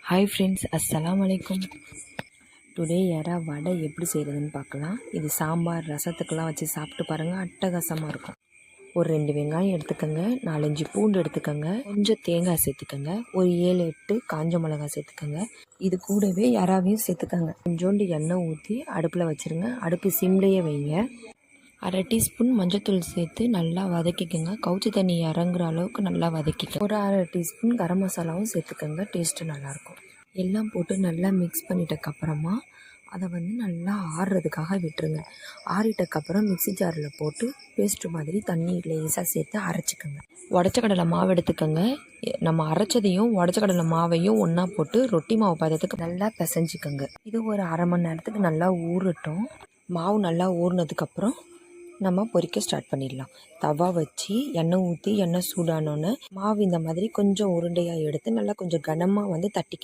Hi friends, அஸ்ஸலாமு அலைக்கும். Today எறா வடை எப்படி செய்கிறதுன்னு பார்க்கலாம். இது சாம்பார் ரசத்துக்கெல்லாம் வச்சு சாப்பிட்டு பாருங்கள், அட்டகாசமாக இருக்கும். ஒரு 2 வெங்காயம் எடுத்துக்கோங்க, 4-5 பூண்டு எடுத்துக்கோங்க, கொஞ்சம் தேங்காய் சேர்த்துக்கோங்க, ஒரு 7-8 காஞ்ச மிளகாய் சேர்த்துக்கோங்க. இது கூடவே எறாவையும் சேர்த்துக்கோங்க. கொஞ்சோண்டு எண்ணெய் ஊற்றி அடுப்பில் வச்சுருங்க. அடுப்பு சிம்லேயே வைங்க. 1/2 டீஸ்பூன் மஞ்சத்தூள் சேர்த்து நல்லா வதக்கிக்கோங்க. கவுச்சி தண்ணி இறங்குற அளவுக்கு நல்லா வதக்கிக்கோங்க. ஒரு 1/2 டீஸ்பூன் கரம் மசாலாவும் சேர்த்துக்கோங்க. டேஸ்ட்டு நல்லாயிருக்கும். எல்லாம் போட்டு நல்லா மிக்ஸ் பண்ணிட்டக்கப்புறமா அதை நல்லா ஆறுறதுக்காக விட்டுருங்க. ஆறிட்டக்கப்புறம் மிக்ஸி ஜாரில் போட்டு பேஸ்ட்டு மாதிரி தண்ணி லேசாக சேர்த்து அரைச்சிக்கோங்க. உடச்ச கடலை மாவு எடுத்துக்கோங்க. நம்ம அரைச்சதையும் உடச்ச கடலை மாவையும் ஒன்றா போட்டு ரொட்டி மாவு பதத்துக்கு நல்லா பிசைஞ்சிக்கோங்க. இது ஒரு 1/2 மணி நேரத்துக்கு நல்லா ஊறட்டும். மாவு நல்லா ஊறினதுக்கப்புறம் நம்ம பொரிக்க ஸ்டார்ட் பண்ணிடலாம். தவா வச்சு எண்ணெய் ஊற்றி எண்ணெய் சூடானோன்னு மாவு இந்த மாதிரி கொஞ்சம் உருண்டையாக எடுத்து நல்லா கொஞ்சம் கனமாக தட்டி